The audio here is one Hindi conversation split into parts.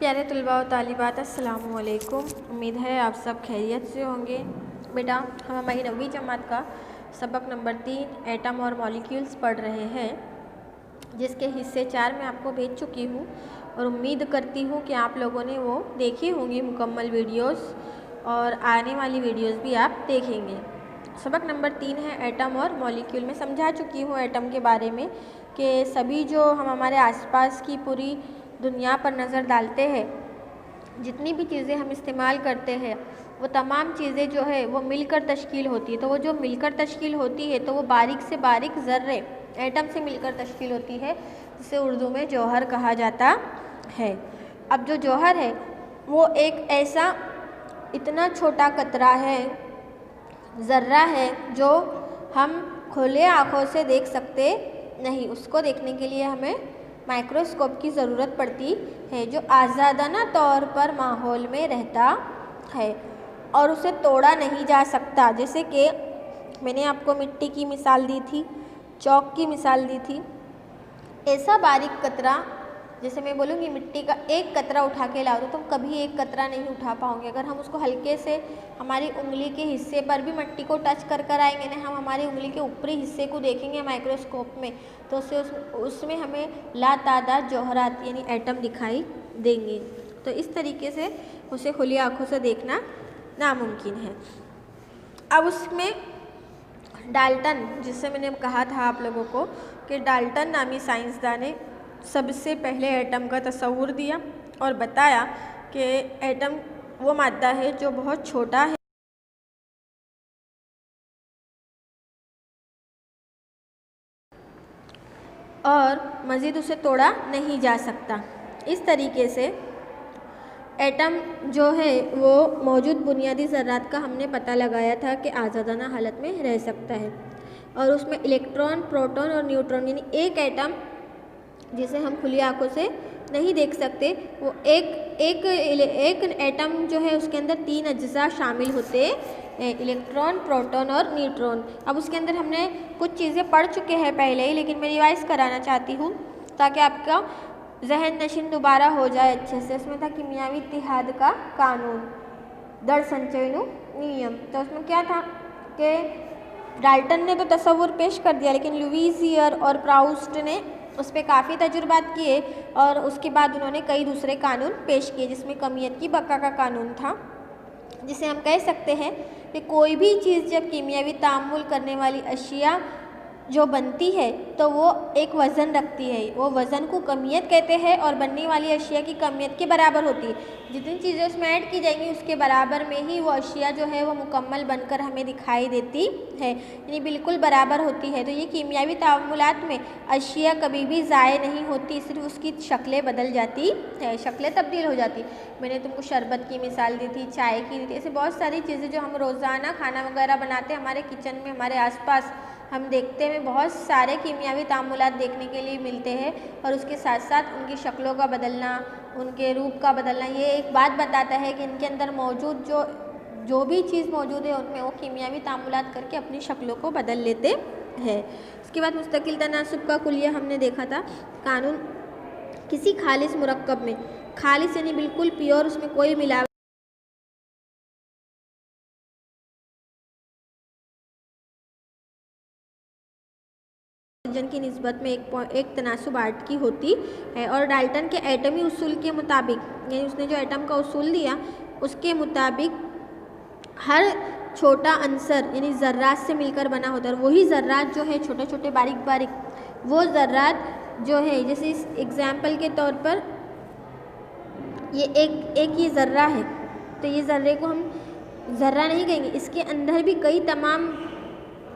प्यारे तलबा और तालिबात, अस्सलामु अलैकुम। उम्मीद है आप सब खैरियत से होंगे। बेटा, हम हमारी 9वीं जमात का सबक नंबर 3 एटम और मॉलिक्यूल्स पढ़ रहे हैं, जिसके हिस्से 4 मैं आपको भेज चुकी हूँ और उम्मीद करती हूँ कि आप लोगों ने वो देखी होंगी मुकम्मल वीडियोस, और आने वाली वीडियोस भी आप देखेंगे। सबक नंबर 3 है एटम और मॉलिक्यूल। मैं समझा चुकी हूँ एटम के बारे में कि सभी जो हम हमारे आसपास की पूरी दुनिया पर नज़र डालते हैं, जितनी भी चीज़ें हम इस्तेमाल करते हैं, वो तमाम चीज़ें जो है वो मिलकर तश्कील होती है। तो वो जो मिलकर तश्कील होती है, तो वो बारीक से बारीक ज़र्रे एटम से मिलकर तश्कील होती है, जिसे उर्दू में जौहर कहा जाता है। अब जो जौहर है वो एक ऐसा इतना छोटा कतरा है, ज़र्रा है, जो हम खुले आँखों से देख सकते नहीं। उसको देखने के लिए हमें माइक्रोस्कोप की ज़रूरत पड़ती है, जो आज़ादाना तौर पर माहौल में रहता है और उसे तोड़ा नहीं जा सकता। जैसे कि मैंने आपको मिट्टी की मिसाल दी थी, चौक की मिसाल दी थी। ऐसा बारीक कतरा, जैसे मैं बोलूँगी मिट्टी का एक कतरा उठा के लाओ, तो तुम कभी एक कतरा नहीं उठा पाओगे। अगर हम उसको हल्के से हमारी उंगली के हिस्से पर भी मिट्टी को टच कर आएंगे ना, हम हमारी उंगली के ऊपरी हिस्से को देखेंगे माइक्रोस्कोप में, तो उसमें हमें लातादाद जौहरात यानी एटम दिखाई देंगे। तो इस तरीके से उसे खुली आँखों से देखना नामुमकिन है। अब उसमें डाल्टन, जिससे मैंने कहा था आप लोगों को कि डाल्टन नामी साइंसदान ने सबसे पहले एटम का तस्वुर दिया और बताया कि एटम वो मादा है जो बहुत छोटा है और मज़ीद उसे तोड़ा नहीं जा सकता। इस तरीके से एटम जो है वो मौजूद बुनियादी ज़र्रात का हमने पता लगाया था कि आज़ादाना हालत में रह सकता है, और उसमें इलेक्ट्रॉन, प्रोटॉन और न्यूट्रॉन यानी एक एटम जिसे हम खुली आँखों से नहीं देख सकते, वो एक एटम जो है उसके अंदर 3 अज्जा शामिल होते हैं, इलेक्ट्रॉन, प्रोटॉन और न्यूट्रॉन। अब उसके अंदर हमने कुछ चीज़ें पढ़ चुके हैं पहले ही, लेकिन मैं रिवाइज़ कराना चाहती हूँ ताकि आपका जहन नशीन दोबारा हो जाए अच्छे से। उसमें था कीमियावी इत्तिहाद का कानून, दर संचयनु नियम। तो उसमें क्या था कि डाल्टन ने तो तस्वुर पेश कर दिया, लेकिन लुईसियर और प्राउस्ट ने उस पर काफ़ी तजुर्बात किए और उसके बाद उन्होंने कई दूसरे कानून पेश किए, जिसमें कमियत की बका का कानून था, जिसे हम कह सकते हैं कि कोई भी चीज़ जब कीमियावी तामुल करने वाली अशिया जो बनती है तो वो एक वज़न रखती है, वो वज़न को कमियत कहते हैं, और बनने वाली अशिया की कमियत के बराबर होती है। जितनी चीज़ें उसमें ऐड की जाएंगी उसके बराबर में ही वो अशिया जो है वो मुकम्मल बनकर हमें दिखाई देती है, यानी बिल्कुल बराबर होती है। तो ये कीमियावी तामुलात में अशिया कभी भी ज़ाय नहीं होती, सिर्फ उसकी शक्लें बदल जाती है, शक्लें तब्दील हो जाती। मैंने तुमको शरबत की मिसाल दी थी, चाय की दी थी। ऐसे बहुत सारी चीज़ें जो हम रोज़ाना खाना वगैरह बनाते हैं, हमारे किचन में, हमारे आसपास हम देखते हैं, बहुत सारे कीमियावी तामुलात देखने के लिए मिलते हैं, और उसके साथ साथ उनकी शक्लों का बदलना, उनके रूप का बदलना, ये एक बात बताता है कि इनके अंदर मौजूद जो भी चीज़ मौजूद है उनमें वो कीमियावी तामुलात करके अपनी शक्लों को बदल लेते हैं। उसके बाद मुस्तकिल तनासुब का कुलिया हमने देखा था। कानून किसी खालिस मुरक्कब में, खालिस यानी बिल्कुल प्योर, उसमें कोई मिलावट की निस्बत में एक तनासुब 8 की होती है। और डाल्टन के एटमी उसूल के मुताबिक, यानी उसने जो एटम का उसूल दिया उसके मुताबिक हर छोटा अंसर यानी ज़र्रात से मिलकर बना होता है। वही ज़र्रात जो है छोटे छोटे बारीक बारीक, वो ज़र्रात जो है, जैसे इस एग्ज़ाम्पल के तौर पर ये एक ये ज़र्रा है, तो ये ज़र्रे को हम ज़र्रा नहीं कहेंगे, इसके अंदर भी कई तमाम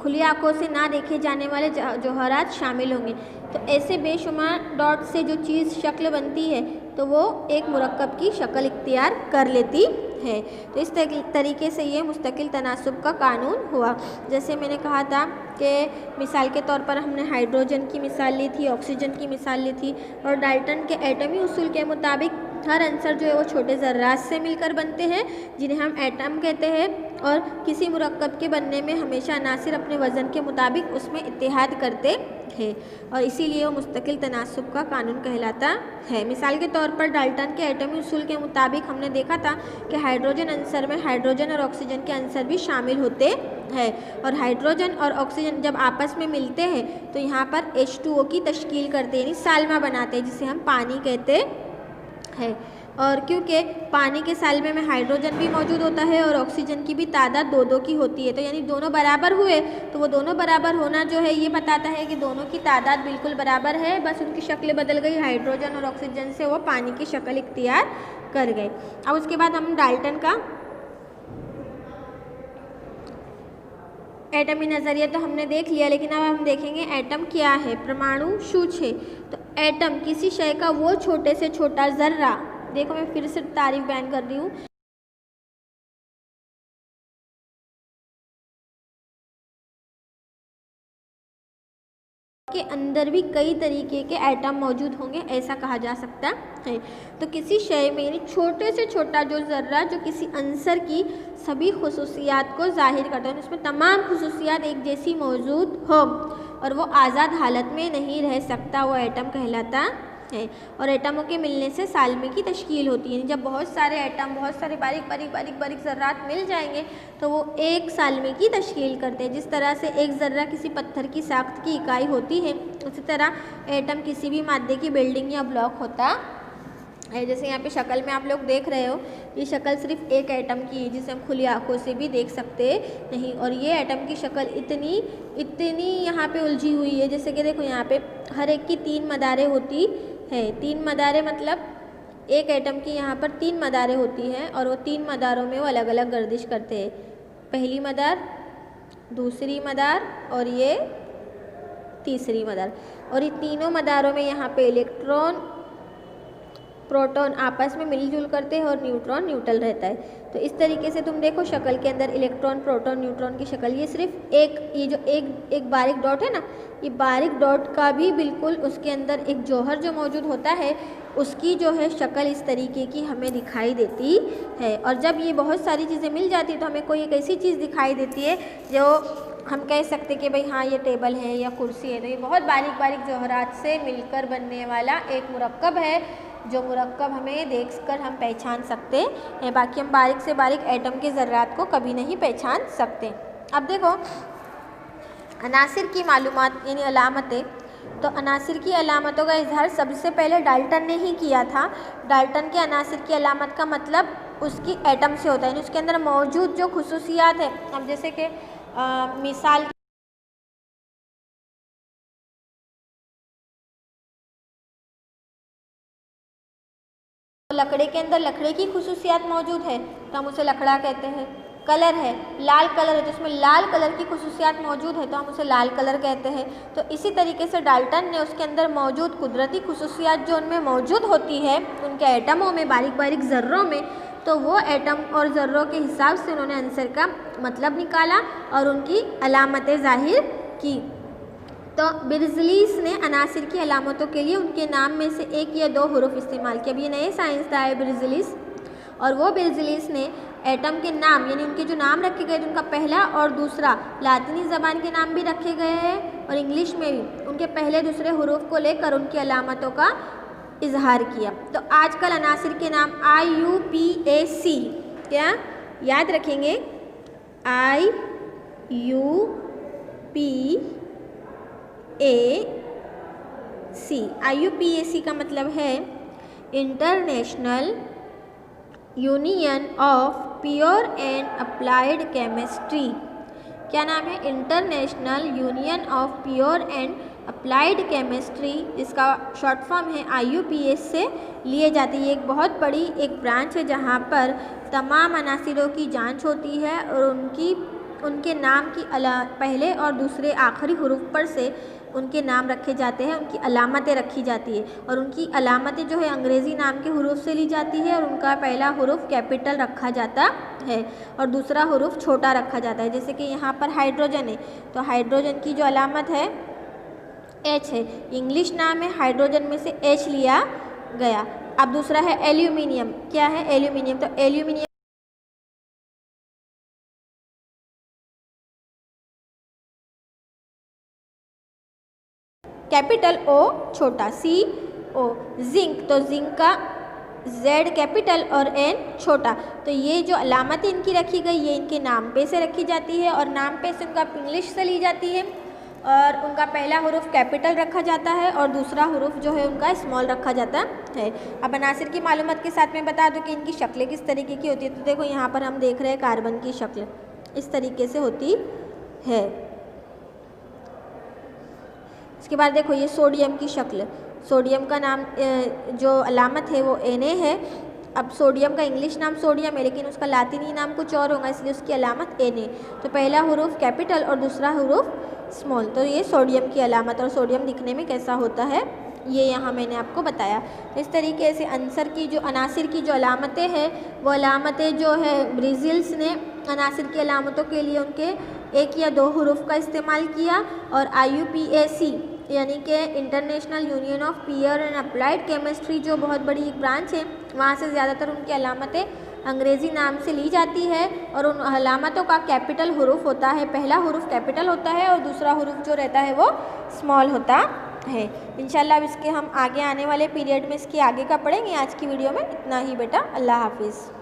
खुली आँखों से ना देखे जाने वाले जौहरात शामिल होंगे। तो ऐसे बेशुमार डॉट से जो चीज़ शक्ल बनती है तो वो एक मुरक्कब की शक्ल इख्तियार कर लेती है। तो इस तरीके से ये मुस्तकिल तनासुब का कानून हुआ। जैसे मैंने कहा था कि मिसाल के तौर पर हमने हाइड्रोजन की मिसाल ली थी, ऑक्सीजन की मिसाल ली थी, और डाल्टन के एटमी उसूल के मुताबिक हर अंसर जो है वो छोटे ज़र्रात से मिलकर बनते हैं, जिन्हें हम एटम कहते हैं। और किसी मुरक्कब के बनने में हमेशा अनासिर अपने वज़न के मुताबिक उसमें इत्तेहाद करते हैं और इसीलिए वो मुस्तकिल तनासुब का कानून कहलाता है। मिसाल के तौर पर डाल्टन के एटमी उसूल के मुताबिक हमने देखा था कि हाइड्रोजन अंसर में हाइड्रोजन और ऑक्सीजन के अंसर भी शामिल होते हैं और हाइड्रोजन और ऑक्सीजन जब आपस में मिलते हैं तो यहाँ पर H2O की तश्कील करते हैं, यानी साल्मा बनाते हैं, जिसे हम पानी कहते हैं। और क्योंकि पानी के साल्मे में हाइड्रोजन भी मौजूद होता है और ऑक्सीजन की भी तादाद दो दो की होती है, तो यानी दोनों बराबर हुए, तो वो दोनों बराबर होना जो है ये बताता है कि दोनों की तादाद बिल्कुल बराबर है, बस उनकी शक्लें बदल गई, हाइड्रोजन और ऑक्सीजन से वो पानी की शक्ल इख्तियार कर गए। अब उसके बाद हम डाल्टन का एटमी नज़रिया तो हमने देख लिया, लेकिन अब हम देखेंगे एटम क्या है, परमाणु शू है। तो एटम किसी शय का वो छोटे से छोटा ज़र्रा, देखो मैं फिर से तारीफ बयान कर रही हूँ, के अंदर भी कई तरीके के एटम मौजूद होंगे, ऐसा कहा जा सकता है। तो किसी शय में यानी छोटे से छोटा जो ज़र्रा जो किसी अंसर की सभी खुसूसियात को ज़ाहिर करता है, उसमें तमाम खुसूसियात एक जैसी मौजूद हो और वो आज़ाद हालत में नहीं रह सकता, वो एटम कहलाता है। और एटमों के मिलने से साल्मे की तश्कील होती है। जब बहुत सारे एटम, बहुत सारे बारीक बारीक बारीक बारीक ज़र्रात मिल जाएंगे तो वो एक साल्मे की तश्कील करते हैं। जिस तरह से एक ज़र्रा किसी पत्थर की साख्त की इकाई होती है, उसी तरह एटम किसी भी मादे की बिल्डिंग या ब्लॉक होता है। जैसे यहाँ पे शक्ल में आप लोग देख रहे हो, ये शक्ल सिर्फ एक एटम की है जिसे हम खुली आंखों से भी देख सकते नहीं, और ये एटम की शक्ल इतनी यहाँ पे उलझी हुई है, जैसे कि देखो यहाँ पे हर एक की 3 मदारें होती है। 3 मदारें मतलब एक एटम की यहाँ पर 3 मदारें होती हैं और वो 3 मदारों में वो अलग अलग गर्दिश करते हैं। पहली मदार, दूसरी मदार और ये तीसरी मदार, और ये तीनों मदारों में यहाँ पे इलेक्ट्रॉन प्रोटॉन आपस में मिलजुल करते हैं और न्यूट्रॉन न्यूट्रल रहता है। तो इस तरीके से तुम देखो शक्ल के अंदर इलेक्ट्रॉन प्रोटॉन न्यूट्रॉन की शक्ल, ये सिर्फ ये जो एक बारीक डॉट है ना, ये बारीक डॉट का भी बिल्कुल उसके अंदर एक जौहर जो मौजूद होता है उसकी जो है शक्ल इस तरीके की हमें दिखाई देती है। और जब ये बहुत सारी चीज़ें मिल जाती है तो हमें कोई एक ऐसी चीज़ दिखाई देती है जो हम कह सकते कि भाई हाँ ये टेबल है या कुर्सी है। तो ये बहुत बारीक बारीक जौहरात से मिलकर बनने वाला एक मुरक्कब है, जो मुरक्कब हमें देखकर हम पहचान सकते हैं। बाकी हम बारीक से बारीक एटम के ज़र्रात को कभी नहीं पहचान सकते। अब देखो अनासिर की मालूमात यानी अलामतें, तो अनासिर की अलामतों का इजहार सबसे पहले डाल्टन ने ही किया था। डाल्टन के अनासिर की अलामत का मतलब उसकी एटम से होता है, यानी उसके अंदर मौजूद जो खुसूसियात है। अब जैसे कि मिसाल लकड़े के अंदर लकड़े की खुसूसियात मौजूद है तो हम उसे लकड़ा कहते हैं। कलर है, लाल कलर है तो उसमें लाल कलर की खुसूसियात मौजूद है तो हम उसे लाल कलर कहते हैं। तो इसी तरीके से डाल्टन ने उसके अंदर मौजूद कुदरती खुसूसियात जो उनमें मौजूद होती है उनके एटमों में, बारीक बारीक ज़र्रों में, तो वो एटम और ज़र्रों के हिसाब से उन्होंने आंसर का मतलब निकाला और उनकी अलामतें ज़ाहिर की। तो बिर्ज़लीस ने अनासिर की अलामतों के लिए उनके नाम में से 1 या 2 हुरूफ इस्तेमाल किए। अब ये नए साइंसदान है बिर्ज़लीस, और वो बिर्ज़लीस ने एटम के नाम यानी उनके जो नाम रखे गए उनका पहला और दूसरा लातिनी ज़बान के नाम भी रखे गए हैं और इंग्लिश में भी उनके पहले दूसरे हुरूफ को लेकर उनकी अलामतों का इजहार किया। तो आजकल अनासिर के नाम IUPAC, क्या याद रखेंगे, IUPAC का मतलब है international Union of pure and Applied chemistry. क्या नाम है, international Union of pure and Applied chemistry. इसका शॉर्ट फॉर्म है IUPAC से लिए जाती है। एक बहुत बड़ी एक ब्रांच है जहाँ पर तमाम अनासिरों की जांच होती है और उनके नाम की पहले और दूसरे आखिरी हुरूफ पर से उनके नाम रखे जाते हैं, उनकी अलामतें रखी जाती है और उनकी अलामतें जो है अंग्रेज़ी नाम के हुरूफ से ली जाती है और उनका पहला हुरूफ कैपिटल रखा जाता है और दूसरा हुरूफ छोटा रखा जाता है। जैसे कि यहाँ पर हाइड्रोजन है तो हाइड्रोजन की जो अलामत है H है, इंग्लिश नाम है, हाइड्रोजन में से H लिया गया। अब दूसरा है एल्यूमिनियम, क्या है एल्यूमिनियम, तो एल्यूमिनियम कैपिटल ओ छोटा, CO। जिंक, तो जिंक का Z कैपिटल और N छोटा। तो ये जो अलामतें इनकी रखी गई ये इनके नाम पे से रखी जाती है और नाम पे से उनका इंग्लिश से ली जाती है और उनका पहला हुरूफ कैपिटल रखा जाता है और दूसरा हुरूफ जो है उनका स्मॉल रखा जाता है। अब अनासिर की मालूमात के साथ में बता दूं कि इनकी शक्लें किस तरीके की होती है। तो देखो यहाँ पर हम देख रहे हैं कार्बन की शक्ल इस तरीके से होती है। इसके बाद देखो ये सोडियम की शक्ल, सोडियम का नाम जो अलामत है वो Na है। अब सोडियम का इंग्लिश नाम सोडियम है लेकिन उसका लातिनी नाम कुछ और होगा इसलिए उसकी अलामत Na। तो पहला हुरूफ कैपिटल और दूसरा हुरूफ स्मॉल, तो ये सोडियम की अलामत। और सोडियम दिखने में कैसा होता है ये यहाँ मैंने आपको बताया। तो इस तरीके से अनासिर की जो अलामतें हैं वो अलामतें जो है ब्राज़ील्स ने अनासिर की अलामतों के लिए उनके 1 या 2 हुरूफ का इस्तेमाल किया और IUPAC यानी कि International Union of Pure and Applied Chemistry जो बहुत बड़ी एक ब्रांच है वहाँ से ज़्यादातर उनकी अलामतें अंग्रेज़ी नाम से ली जाती है और उन अलामतों का कैपिटल हुरूफ होता है, पहला हुरूफ कैपिटल होता है और दूसरा हुरूफ जो रहता है वो स्मॉल होता है। इंशाल्लाह अब इसके हम आगे आने वाले पीरियड में इसके आगे का पढ़ेंगे। आज की वीडियो में इतना ही बेटा, अल्लाह हाफिज़।